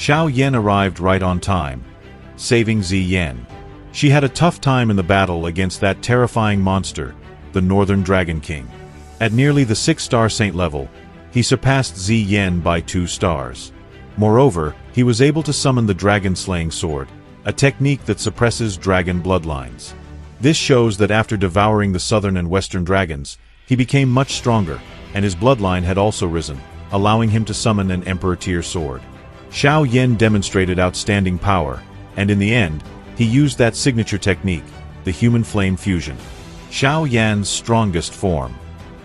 Xiao Yan arrived right on time, saving Zi Yan. She had a tough time in the battle against that terrifying monster, the Northern Dragon King. At nearly the 6-star saint level, he surpassed Zi Yan by 2 stars. Moreover, he was able to summon the dragon-slaying sword, a technique that suppresses dragon bloodlines. This shows that after devouring the southern and western dragons, he became much stronger, and his bloodline had also risen, allowing him to summon an emperor-tier sword. Xiao Yan demonstrated outstanding power, and in the end, he used that signature technique, the human flame fusion. Xiao Yan's strongest form.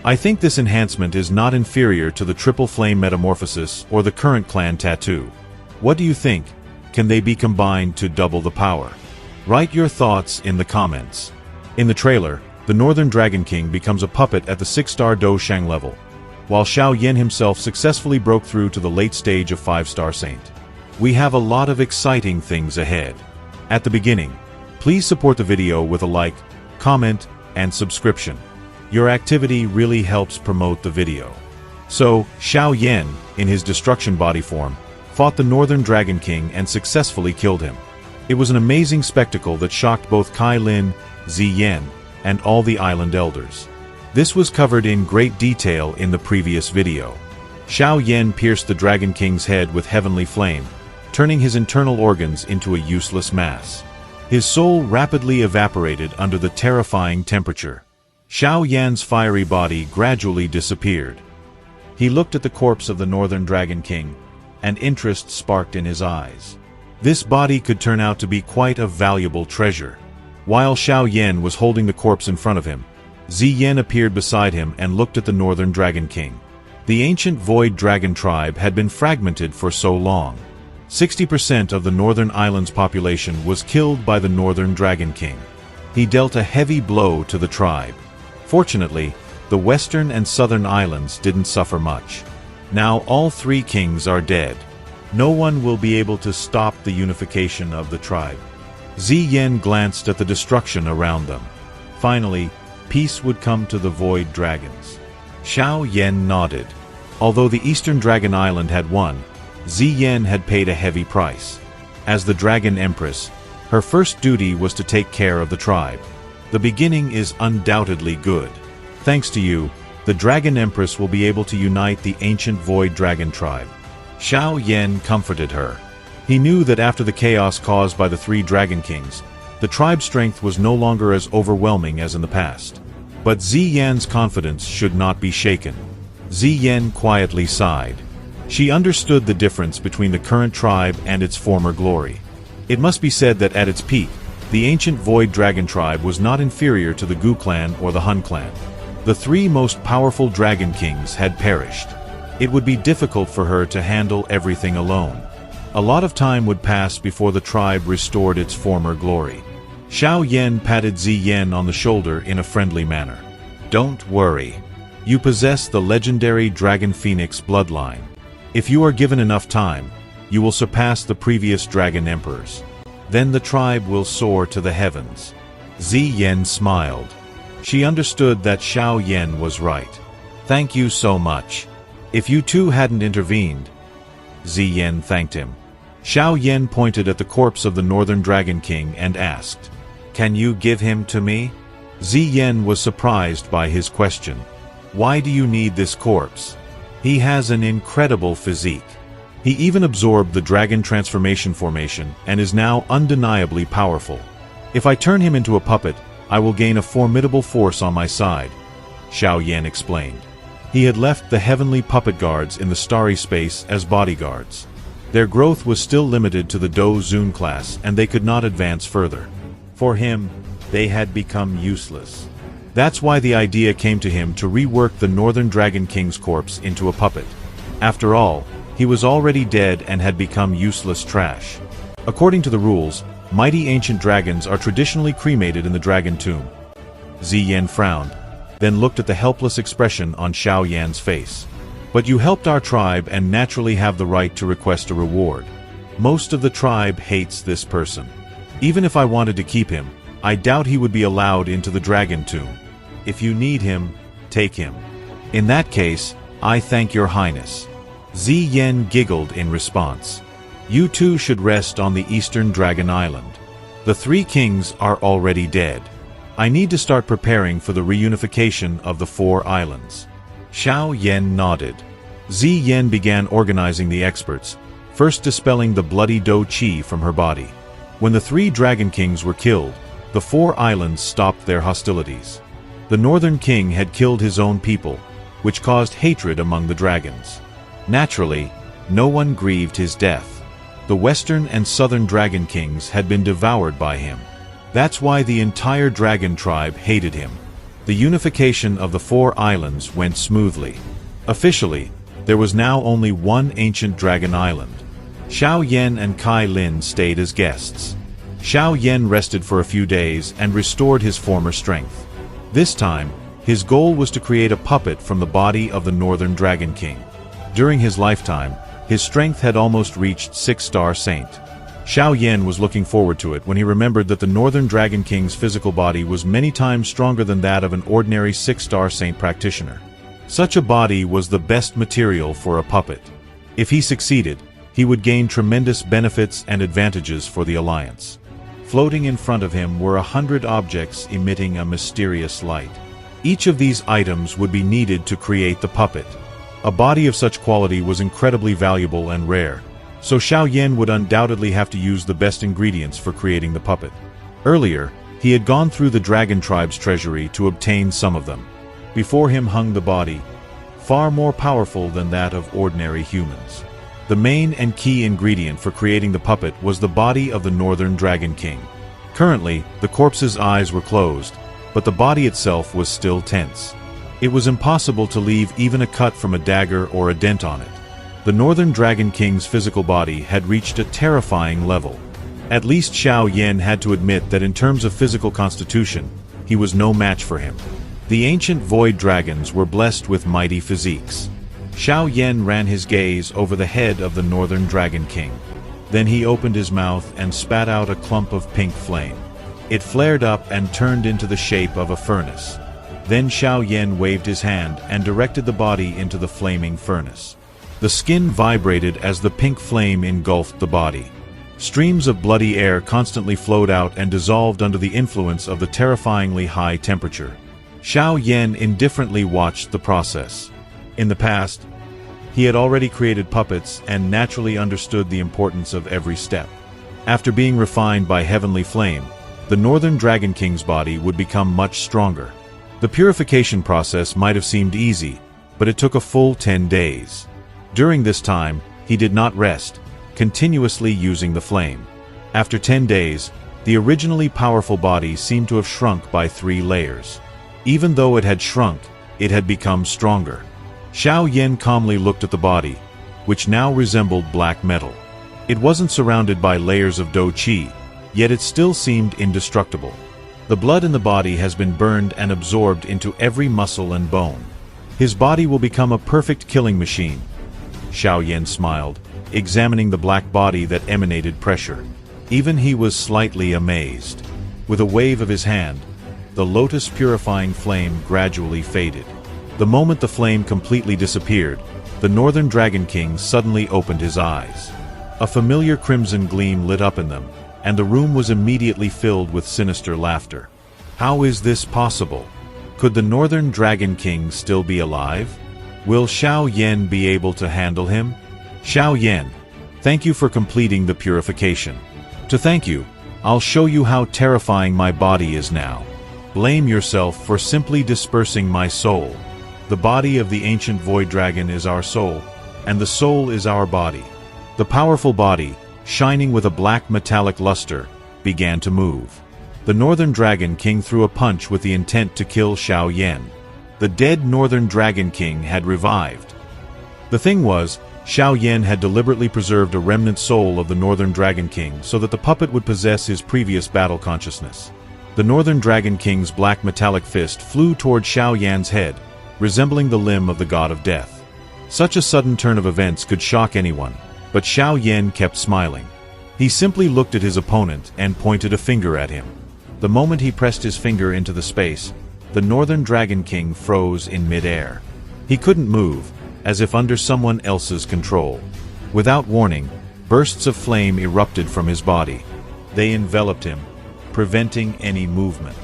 I think this enhancement is not inferior to the triple flame metamorphosis or the current clan tattoo. What do you think? Can they be combined to double the power? Write your thoughts in the comments. In the trailer, the Northern Dragon King becomes a puppet at the 6-star DOU level, while Xiao Yan himself successfully broke through to the late stage of 5-star saint. We have a lot of exciting things ahead. At the beginning, please support the video with a like, comment, and subscription. Your activity really helps promote the video. So, Xiao Yan, in his destruction body form, fought the Northern Dragon King and successfully killed him. It was an amazing spectacle that shocked both Kai Lin, Zi Yan, and all the island elders. This was covered in great detail in the previous video. Xiao Yan pierced the Dragon King's head with heavenly flame, turning his internal organs into a useless mass. His soul rapidly evaporated under the terrifying temperature. Xiao Yan's fiery body gradually disappeared. He looked at the corpse of the Northern Dragon King, and interest sparked in his eyes. This body could turn out to be quite a valuable treasure. While Xiao Yan was holding the corpse in front of him, Zi Yan appeared beside him and looked at the Northern Dragon King. The ancient Void Dragon tribe had been fragmented for so long. 60% of the Northern Islands' population was killed by the Northern Dragon King. He dealt a heavy blow to the tribe. Fortunately, the Western and Southern Islands didn't suffer much. Now all 3 kings are dead. No one will be able to stop the unification of the tribe. Zi Yan glanced at the destruction around them. Finally, peace would come to the Void Dragons. Xiao Yan nodded. Although the Eastern Dragon Island had won, Zi Yan had paid a heavy price. As the Dragon Empress, her first duty was to take care of the tribe. The beginning is undoubtedly good. Thanks to you, the Dragon Empress will be able to unite the ancient Void Dragon tribe. Xiao Yan comforted her. He knew that after the chaos caused by the 3 Dragon Kings, the tribe's strength was no longer as overwhelming as in the past. But Zi Yan's confidence should not be shaken. Zi Yan quietly sighed. She understood the difference between the current tribe and its former glory. It must be said that at its peak, the ancient Void Dragon tribe was not inferior to the Gu clan or the Hun clan. The 3 most powerful Dragon Kings had perished. It would be difficult for her to handle everything alone. A lot of time would pass before the tribe restored its former glory. Xiao Yan patted Zi Yan on the shoulder in a friendly manner. Don't worry. You possess the legendary Dragon Phoenix bloodline. If you are given enough time, you will surpass the previous Dragon Emperors. Then the tribe will soar to the heavens. Zi Yan smiled. She understood that Xiao Yan was right. Thank you so much. If you two hadn't intervened... Zi Yan thanked him. Xiao Yan pointed at the corpse of the Northern Dragon King and asked, "Can you give him to me?" Zi Yan was surprised by his question. Why do you need this corpse? He has an incredible physique. He even absorbed the dragon transformation formation and is now undeniably powerful. If I turn him into a puppet, I will gain a formidable force on my side, Xiao Yan explained. He had left the heavenly puppet guards in the starry space as bodyguards. Their growth was still limited to the DOU class and they could not advance further. For him, they had become useless. That's why the idea came to him to rework the Northern Dragon King's corpse into a puppet. After all, he was already dead and had become useless trash. According to the rules, mighty ancient dragons are traditionally cremated in the dragon tomb. Zi Yan frowned, then looked at the helpless expression on Xiao Yan's face. But you helped our tribe and naturally have the right to request a reward. Most of the tribe hates this person. Even if I wanted to keep him, I doubt he would be allowed into the dragon tomb. If you need him, take him. In that case, I thank your highness. Zi Yan giggled in response. You two should rest on the Eastern Dragon Island. The three kings are already dead. I need to start preparing for the reunification of the four islands." Xiao Yan nodded. Zi Yan began organizing the experts, first dispelling the bloody DOU qi from her body. When the three dragon kings were killed, the four islands stopped their hostilities. The Northern King had killed his own people, which caused hatred among the dragons. Naturally, no one grieved his death. The Western and Southern Dragon Kings had been devoured by him. That's why the entire dragon tribe hated him. The unification of the four islands went smoothly. Officially, there was now only one ancient dragon island. Xiao Yan and Kai Lin stayed as guests. Xiao Yan rested for a few days and restored his former strength. This time, his goal was to create a puppet from the body of the Northern Dragon King. During his lifetime, his strength had almost reached 6-star Saint. Xiao Yan was looking forward to it when he remembered that the Northern Dragon King's physical body was many times stronger than that of an ordinary 6-star Saint practitioner. Such a body was the best material for a puppet. If he succeeded, he would gain tremendous benefits and advantages for the Alliance. Floating in front of him were 100 objects emitting a mysterious light. Each of these items would be needed to create the puppet. A body of such quality was incredibly valuable and rare, so Xiao Yan would undoubtedly have to use the best ingredients for creating the puppet. Earlier, he had gone through the Dragon Tribe's treasury to obtain some of them. Before him hung the body, far more powerful than that of ordinary humans. The main and key ingredient for creating the puppet was the body of the Northern Dragon King. Currently, the corpse's eyes were closed, but the body itself was still tense. It was impossible to leave even a cut from a dagger or a dent on it. The Northern Dragon King's physical body had reached a terrifying level. At least Xiao Yan had to admit that in terms of physical constitution, he was no match for him. The ancient void dragons were blessed with mighty physiques. Xiao Yan ran his gaze over the head of the Northern Dragon King. Then he opened his mouth and spat out a clump of pink flame. It flared up and turned into the shape of a furnace. Then Xiao Yan waved his hand and directed the body into the flaming furnace. The skin vibrated as the pink flame engulfed the body. Streams of bloody air constantly flowed out and dissolved under the influence of the terrifyingly high temperature. Xiao Yan indifferently watched the process. In the past, he had already created puppets and naturally understood the importance of every step. After being refined by heavenly flame, the Northern Dragon King's body would become much stronger. The purification process might have seemed easy, but it took a full 10 days. During this time, he did not rest, continuously using the flame. After 10 days, the originally powerful body seemed to have shrunk by 3 layers. Even though it had shrunk, it had become stronger. Xiao Yan calmly looked at the body, which now resembled black metal. It wasn't surrounded by layers of DOU qi, yet it still seemed indestructible. The blood in the body has been burned and absorbed into every muscle and bone. His body will become a perfect killing machine. Xiao Yan smiled, examining the black body that emanated pressure. Even he was slightly amazed. With a wave of his hand, the lotus purifying flame gradually faded. The moment the flame completely disappeared, the Northern Dragon King suddenly opened his eyes. A familiar crimson gleam lit up in them, and the room was immediately filled with sinister laughter. How is this possible? Could the Northern Dragon King still be alive? Will Xiao Yan be able to handle him? Xiao Yan, thank you for completing the purification. To thank you, I'll show you how terrifying my body is now. Blame yourself for simply dispersing my soul. The body of the ancient void dragon is our soul, and the soul is our body. The powerful body, shining with a black metallic luster, began to move. The Northern Dragon King threw a punch with the intent to kill Xiao Yan. The dead Northern Dragon King had revived. The thing was, Xiao Yan had deliberately preserved a remnant soul of the Northern Dragon King so that the puppet would possess his previous battle consciousness. The Northern Dragon King's black metallic fist flew toward Xiao Yan's head, resembling the limb of the god of death. Such a sudden turn of events could shock anyone, but Xiao Yan kept smiling. He simply looked at his opponent and pointed a finger at him. The moment he pressed his finger into the space, the Northern Dragon King froze in midair. He couldn't move, as if under someone else's control. Without warning, Bursts of flame erupted from his body. They enveloped him, preventing any movement.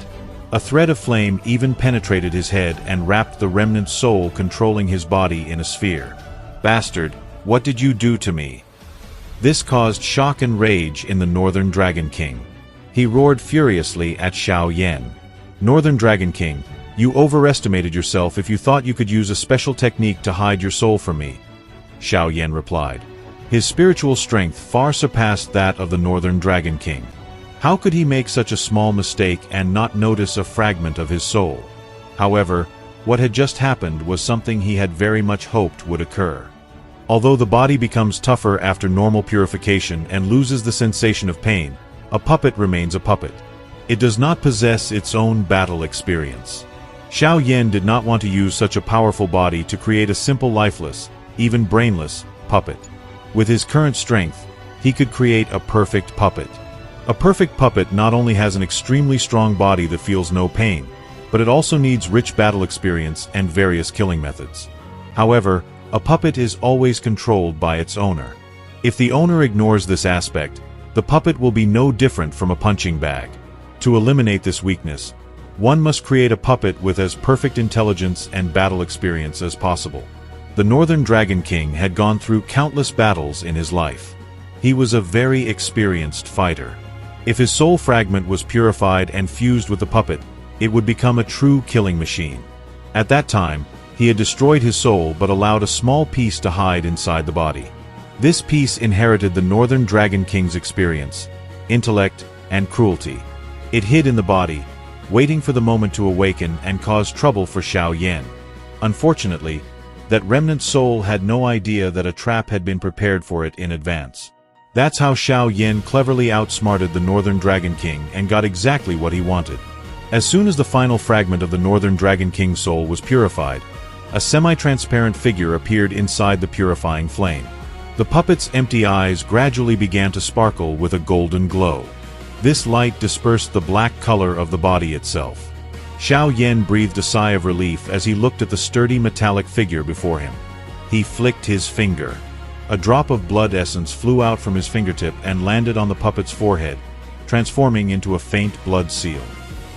A thread of flame even penetrated his head and wrapped the remnant soul controlling his body in a sphere. "Bastard, what did you do to me?" This caused shock and rage in the Northern Dragon King. He roared furiously at Xiao Yan. "Northern Dragon King, you overestimated yourself if you thought you could use a special technique to hide your soul from me," Xiao Yan replied. His spiritual strength far surpassed that of the Northern Dragon King. How could he make such a small mistake and not notice a fragment of his soul? However, what had just happened was something he had very much hoped would occur. Although the body becomes tougher after normal purification and loses the sensation of pain, a puppet remains a puppet. It does not possess its own battle experience. Xiao Yan did not want to use such a powerful body to create a simple lifeless, even brainless, puppet. With his current strength, he could create a perfect puppet. A perfect puppet not only has an extremely strong body that feels no pain, but it also needs rich battle experience and various killing methods. However, a puppet is always controlled by its owner. If the owner ignores this aspect, the puppet will be no different from a punching bag. To eliminate this weakness, one must create a puppet with as perfect intelligence and battle experience as possible. The Northern Dragon King had gone through countless battles in his life. He was a very experienced fighter. If his soul fragment was purified and fused with the puppet, it would become a true killing machine. At that time, he had destroyed his soul but allowed a small piece to hide inside the body. This piece inherited the Northern Dragon King's experience, intellect, and cruelty. It hid in the body, waiting for the moment to awaken and cause trouble for Xiao Yan. Unfortunately, that remnant soul had no idea that a trap had been prepared for it in advance. That's how Xiao Yan cleverly outsmarted the Northern Dragon King and got exactly what he wanted. As soon as the final fragment of the Northern Dragon King's soul was purified, a semi-transparent figure appeared inside the purifying flame. The puppet's empty eyes gradually began to sparkle with a golden glow. This light dispersed the black color of the body itself. Xiao Yan breathed a sigh of relief as he looked at the sturdy metallic figure before him. He flicked his finger. A drop of blood essence flew out from his fingertip and landed on the puppet's forehead, transforming into a faint blood seal.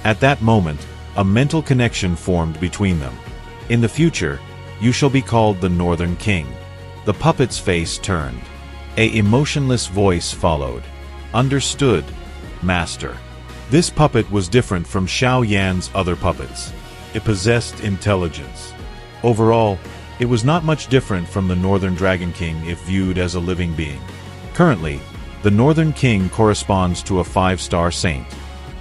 At that moment, a mental connection formed between them. "In the future, you shall be called the Northern King." The puppet's face turned. A emotionless voice followed. "Understood, Master." This puppet was different from Xiao Yan's other puppets. It possessed intelligence. Overall, it was not much different from the Northern Dragon King if viewed as a living being. Currently, the Northern King corresponds to a 5-star saint.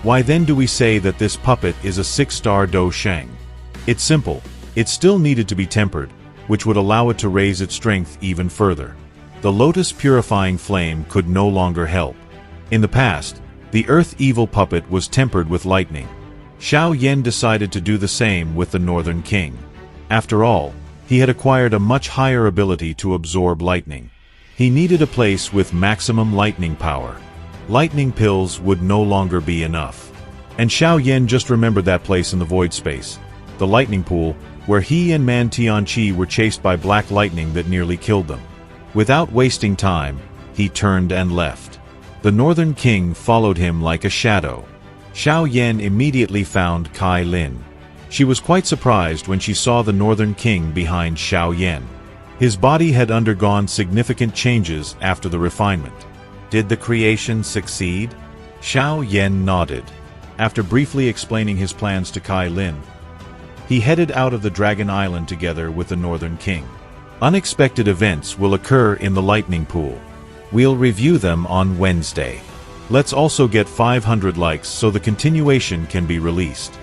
Why then do we say that this puppet is a 6-star DOU SHENG? It's simple. It still needed to be tempered, which would allow it to raise its strength even further. The lotus purifying flame could no longer help. In the past, the Earth Evil puppet was tempered with lightning. Xiao Yan decided to do the same with the Northern King. After all, he had acquired a much higher ability to absorb lightning. He needed a place with maximum lightning power. Lightning pills would no longer be enough. And Xiao Yan just remembered that place in the void space, the lightning pool, where he and Man Tianqi were chased by black lightning that nearly killed them. Without wasting time, he turned and left. The Northern King followed him like a shadow. Xiao Yan immediately found Kai Lin. She was quite surprised when she saw the Northern King behind Xiao Yan. His body had undergone significant changes after the refinement. Did the creation succeed? Xiao Yan nodded. After briefly explaining his plans to Kai Lin, he headed out of the Dragon Island together with the Northern King. Unexpected events will occur in the lightning pool. We'll review them on Wednesday. Let's also get 500 likes so the continuation can be released.